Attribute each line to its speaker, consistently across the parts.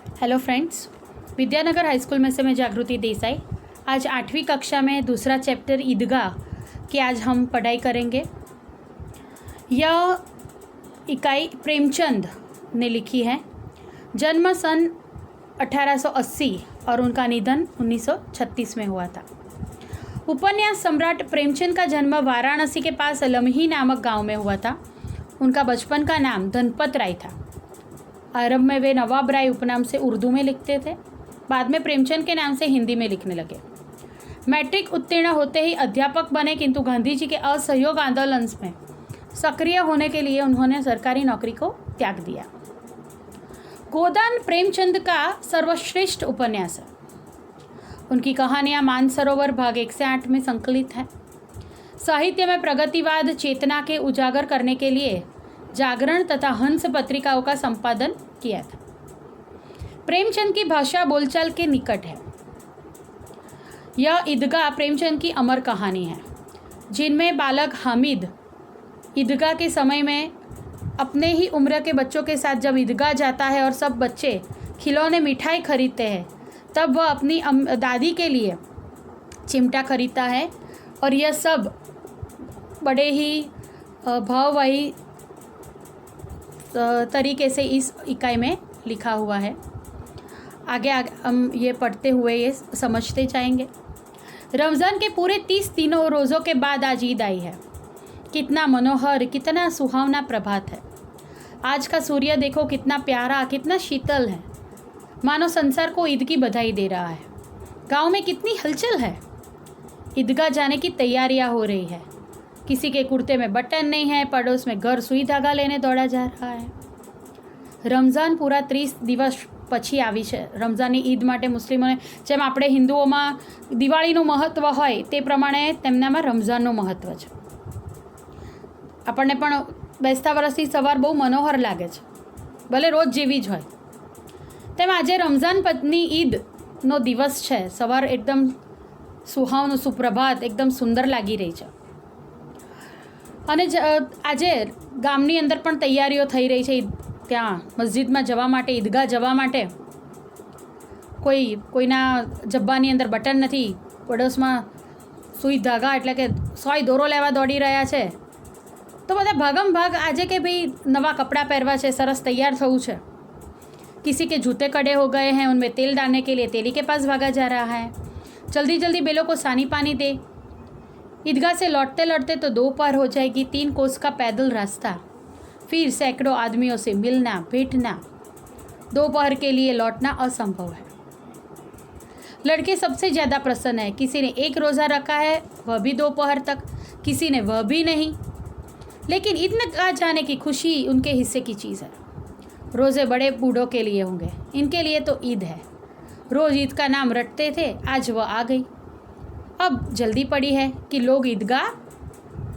Speaker 1: Hello friends, Vidyanagar high school में से मैं जागृति देसाई। आज 8वीं कक्षा में दूसरा चैप्टर ईदगाह की आज हम पढ़ाई करेंगे। यह इकाई प्रेमचंद ने लिखी है। जन्म सन 1880 और उनका निधन 1936 में हुआ था। उपन्यास सम्राट प्रेमचंद का जन्म वाराणसी के पास लम्ही नामक गांव में हुआ था। उनका बचपन का नाम धनपत राय था। आरंभ में वे नवाब राय उपनाम से उर्दू में लिखते थे, बाद में प्रेमचंद के नाम से हिंदी में लिखने लगे। मैट्रिक उत्तीर्ण होते ही अध्यापक बने, किंतु गांधी जी के असहयोग आंदोलन में सक्रिय होने के लिए उन्होंने सरकारी नौकरी को त्याग दिया। गोदान प्रेमचंद का सर्वश्रेष्ठ उपन्यास है। उनकी कहानियां मानसरोवर भाग 1 से 8 में संकलित है। साहित्य में प्रगतिवाद चेतना के उजागर करने के लिए जागरण तथा हंस पत्रिकाओं का संपादन किया था। प्रेमचंद की भाषा बोलचाल के निकट है। यह ईदगाह प्रेमचंद की अमर कहानी है, जिनमें बालक हामिद ईदगाह के समय में अपने ही उम्र के बच्चों के साथ जब ईदगाह जाता है और सब बच्चे खिलौने मिठाई खरीदते हैं, तब वह अपनी दादी के लिए चिमटा खरीदता है। और यह सब बड़े ही भाववाही तरीके से इस इकाई में लिखा हुआ है। आगे हम ये पढ़ते हुए ये समझते जाएंगे। रमज़ान के पूरे 30 दिनों रोज़ों के बाद आज ईद आई है। कितना मनोहर, कितना सुहावना प्रभात है। आज का सूर्य देखो कितना प्यारा, कितना शीतल है, मानो संसार को ईद की बधाई दे रहा है। गांव में कितनी हलचल है। ईदगाह जाने की तैयारियां हो रही है। किसी के कुर्ते में बटन नहीं है, पड़ोस में घर सुई धागा लेने दौड़ा जा रहा है। रमज़ान पूरा 30 દિવસ પછી આવી છે। રમઝાનની ઈદ માટે મુસ્લિમોને જેમ આપણે હિન્દુઓમાં દિવાળીનું મહત્ત્વ હોય તે પ્રમાણે તેમનામાં રમઝાનનું મહત્ત્વ છે। આપણને પણ બેસતા વર્ષની સવાર બહુ મનોહર લાગે છે, ભલે રોજ જેવી જ હોય। તેમ આજે રમઝાન પછીની ઈદનો દિવસ છે। સવાર એકદમ સુહાવનું, સુપ્રભાત, એકદમ સુંદર લાગી રહી છે। અને આજે ગામની અંદર પણ તૈયારીઓ થઈ રહી છે। ત્યાં મસ્જિદમાં જવા માટે, ઈદગાહ જવા માટે કોઈના જબ્બાની અંદર બટન નથી, પડોશમાં સુઈ ધાગા એટલે કે સોય દોરો લેવા દોડી રહ્યા છે। તો બધા ભાગમ ભાગ આજે કે ભાઈ નવા કપડાં પહેરવા છે, સરસ तैयार થવું છે। किसी के जूते कड़े हो गए हैं, उनमें तेल डालने के लिए तेली के पास भागा जा रहा है। जल्दी जल्दी बेलों को सानी पानी दे। ईदगाह से लौटते लौटते तो दोपहर हो जाएगी। 3 कोस का पैदल रास्ता, फिर सैकड़ों आदमियों से मिलना भेंटना। दोपहर के लिए लौटना असंभव है। लड़के सबसे ज़्यादा प्रसन्न है। किसी ने 1 रोज़ा रखा है, वह भी दोपहर तक, किसी ने वह भी नहीं। लेकिन ईदगाह जाने की खुशी उनके हिस्से की चीज़ है। रोज़े बड़े बूढ़ों के लिए होंगे, इनके लिए तो ईद है। रोज़ ईद का नाम रटते थे, आज वह आ गई। अब जल्दी पड़ी है कि लोग ईदगाह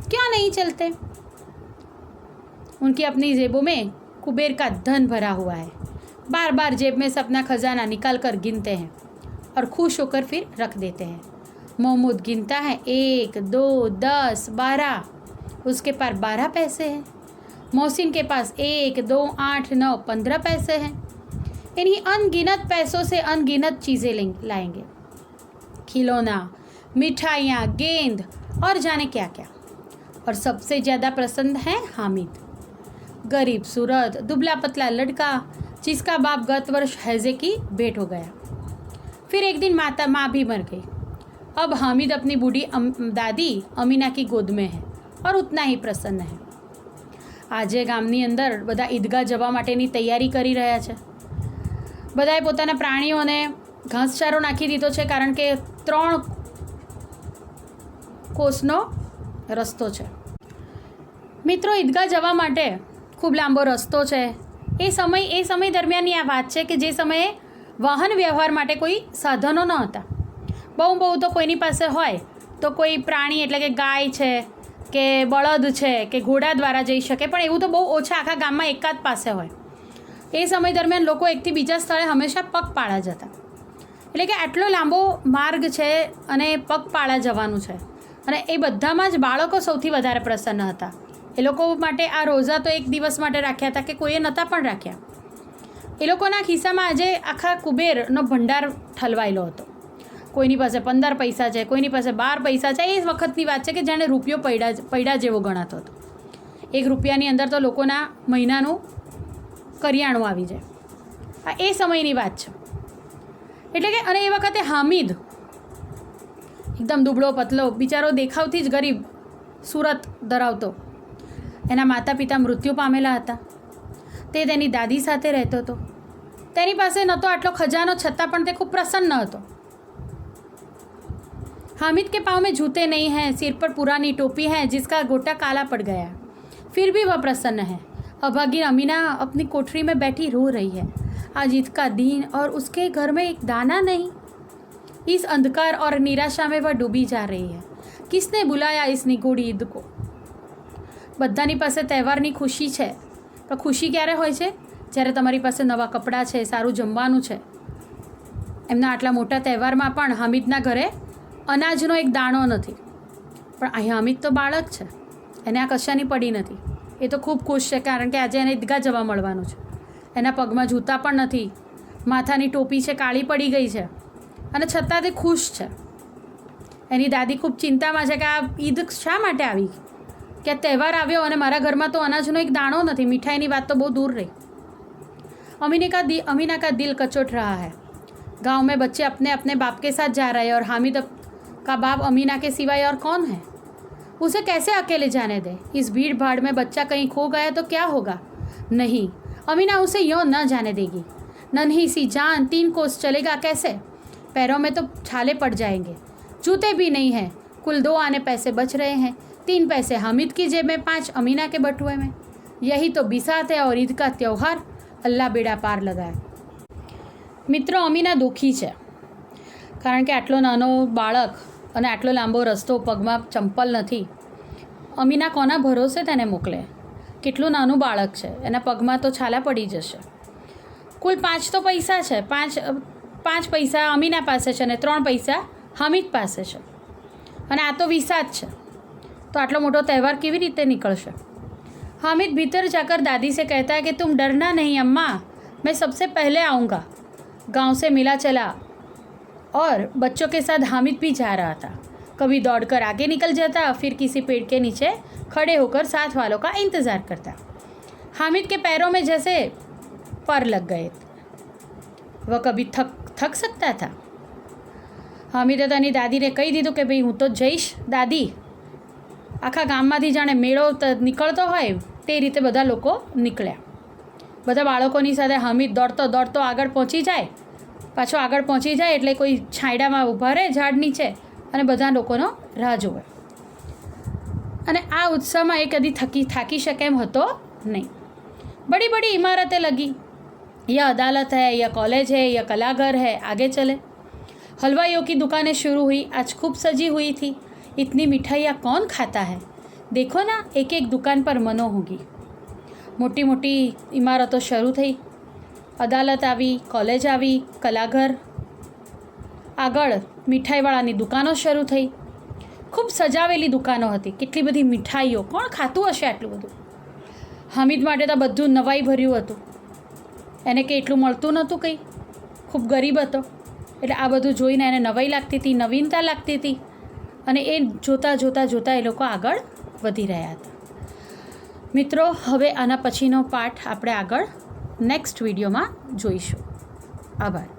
Speaker 1: क्यों नहीं चलते। उनकी अपनी जेबों में कुबेर का धन भरा हुआ है। बार बार जेब में से अपना खजाना निकाल कर गिनते हैं और खुश होकर फिर रख देते हैं। महमूद गिनता है 1, 2, 10, 12। उसके पास 12 पैसे हैं। मोहसिन के पास 1, 2, 8, 9, 15 पैसे हैं। इन्हीं अनगिनत पैसों से अनगिनत चीज़ें लाएंगे। खिलौना, मिठाइयाँ, गेंद और जाने क्या क्या। और सबसे ज़्यादा पसंद है हामिद, गरीब सूरत दुबला पतला लड़का जिसका बाप गत वर्ष हैजे की भेंट हो गया। फिर एक दिन माँ भी मर गई। अब हामिद अपनी बूढ़ी दादी अमीना की गोद में है और उतना ही प्रसन्न है। આજે ગામની અંદર બધા ઈદગાહ જવા માટેની તૈયારી કરી રહ્યા છે। બધાએ પોતાના પ્રાણીઓને ઘાસચારો નાખી દીધો છે, કારણ કે 3 કોસનો રસ્તો છે। મિત્રો, ઈદગાહ જવા માટે ખૂબ લાંબો રસ્તો છે। એ સમય દરમિયાનની આ વાત છે કે જે સમયે વાહન વ્યવહાર માટે કોઈ સાધનો ન હતા। બહુ તો કોઈની પાસે હોય તો કોઈ પ્રાણી એટલે કે ગાય છે કે બળદ છે કે ઘોડા દ્વારા જઈ શકે, પણ એવું તો બહુ ઓછા આખા ગામમાં એકાદ પાસે હોય। એ સમય દરમિયાન લોકો એકથી બીજા સ્થળે હંમેશા પગપાળા જતા। એટલે કે આટલો લાંબો માર્ગ છે અને પગપાળા જવાનું છે। અને એ બધામાં જ બાળકો સૌથી વધારે પ્રસન્ન હતા। એ લોકો માટે આ રોઝા તો 1 દિવસ માટે રાખ્યા હતા કે કોઈએ નહોતા પણ રાખ્યા। એ લોકોના ખિસ્સામાં આજે આખા કુબેરનો ભંડાર ઠલવાયેલો હતો. કોઈની પાસે 15 પૈસા છે, કોઈની પાસે 12 પૈસા છે. એ વખતની વાત છે કે જાણે રૂપિયો પૈડા જેવો ગણાતો હતો. 1 રૂપિયાની અંદર તો લોકોના મહિનાનું કરિયાણું આવી જાય. આ એ સમયની વાત છે. એટલે કે અને એ વખતે હામિદ એકદમ દુબળો પતલો બિચારો, દેખાવથી જ ગરીબ, સુરત ધરાવતો. એના માતા પિતા મૃત્યુ પામેલા હતા. તે તેની દાદી સાથે રહેતો હતો. તેની પાસે નહોતો આટલો ખજાનો, છતાં પણ તે ખૂબ પ્રસન્ન હતો. हामिद के पाँव में जूते नहीं हैं, सिर पर पुरानी टोपी है जिसका गोटा काला पड़ गया, फिर भी वह प्रसन्न है. अभागिन अमीना अपनी कोठरी में बैठी रो रही है. आज ईद का दिन और उसके घर में एक दाना नहीं. इस अंधकार और निराशा में वह डूबी जा रही है. किसने बुलाया इस निगूढ़ ईद को? બધાની પાસે તહેવારની ખુશી છે, પણ ખુશી ક્યારે હોય છે? જ્યારે તમારી પાસે નવા કપડાં છે, સારું જમવાનું છે. એમના આટલા મોટા તહેવારમાં પણ હામિદના ઘરે અનાજનો એક દાણો નથી. પણ અહીં હામિદ તો બાળક છે, એને આ કશાની પડી નથી. એ તો ખૂબ ખુશ છે, કારણ કે આજે એને ઈદગાહ જવા મળવાનું છે. એના પગમાં જૂતા પણ નથી, માથાની ટોપી છે કાળી પડી ગઈ છે, અને છતાં તે ખુશ છે. એની દાદી ખૂબ ચિંતામાં છે કે આ ઈદ શા માટે આવી, કે આ તહેવાર આવ્યો અને મારા ઘરમાં તો અનાજનો એક દાણો નથી. મીઠાઈની વાત તો બહુ દૂર રહી. अमीना का दिल कचोट रहा है. गांव में बच्चे अपने अपने बाप के साथ जा रहे हैं और हामिद का बाप अमीना के सिवाय और कौन है? उसे कैसे अकेले जाने दे? इस भीड़ भाड़ में बच्चा कहीं खो गया तो क्या होगा? नहीं, अमीना उसे यूँ न जाने देगी. नन्ही सी जान 3 कोस चलेगा कैसे? पैरों में तो छाले पड़ जाएंगे. जूते भी नहीं हैं. कुल 2 आने पैसे बच रहे हैं. 3 पैसे हामिद की जेब में, 5 अमीना के बटुए में. यही तो बिसात है और ईद का त्यौहार. अल्लाह बेड़ा पार लगाए. મિત્રો, અમીના દુઃખી છે, કારણ કે આટલો નાનો બાળક અને આટલો લાંબો રસ્તો, પગમાં ચંપલ નથી. અમીના કોના ભરોસે તેને મોકલે? કેટલું નાનું બાળક છે, એના પગમાં તો છાલા પડી જશે. કુલ 5 તો પૈસા છે. 5 પૈસા અમીના પાસે છે અને 3 પૈસા હામિદ પાસે છે. અને આ તો વિસાત છે, તો આટલો મોટો તહેવાર કેવી રીતે નીકળશે? हामिद भीतर जाकर दादी से कहता है कि तुम डरना नहीं अम्मा, मैं सबसे पहले आऊँगा. गांव से मिला चला और बच्चों के साथ हामिद भी जा रहा था. कभी दौड़कर आगे निकल जाता, फिर किसी पेड़ के नीचे खड़े होकर साथ वालों का इंतज़ार करता. हामिद के पैरों में जैसे पर लग गए. वह कभी थक सकता था. हामिदे તેની દાદીને કહી દીધું કે ભાઈ હું તો જઈશ દાદી. આખા ગામમાંથી જાણે મેળો નીકળતો હોય તે રીતે બધા લોકો નીકળ્યા. બધા બાળકોની સાથે હામિદ દોડતો દોડતો આગળ પહોંચી જાય. પાછો આગળ પહોંચી જાય એટલે કોઈ છાંયડામાં ઊભા રહે ઝાડ નીચે અને બધા લોકોનો રાહ જોવે. અને આ ઉત્સવમાં એ કદી થાકી શકે એમ હતો નહીં. बड़ी बड़ी इमारतें लगी. यह अदालत है, यह कॉलेज है, यह कलाघर है, आगे चले. हलवाइयों की दुकानें शुरू हुई. आज खूब सजी हुई थी. इतनी मिठाइयाँ कौन खाता है? देखो ना, एक एक दुकान पर मनो होगी. मोटी मोटी इमारतों શરૂ થઈ. અદાલત આવી, કોલેજ આવી, કલાઘર, આગળ મીઠાઈવાળાની દુકાનો શરૂ થઈ. ખૂબ સજાવેલી દુકાનો હતી. કેટલી બધી મીઠાઈઓ, કોણ ખાતું હશે આટલું બધું? હામિદ માટે તો બધું નવાઈ ભર્યું હતું. એને કે એટલું મળતું નહોતું કંઈ, ખૂબ ગરીબ હતો. એટલે આ બધું જોઈને એને નવાઈ લાગતી હતી, નવીનતા લાગતી હતી. અને એ જોતાં એ લોકો આગળ વધી રહ્યા હતા. મિત્રો, હવે આના પછીનો પાઠ આપણે આગળ નેક્સ્ટ વિડીયોમાં જોઈશું. આભાર.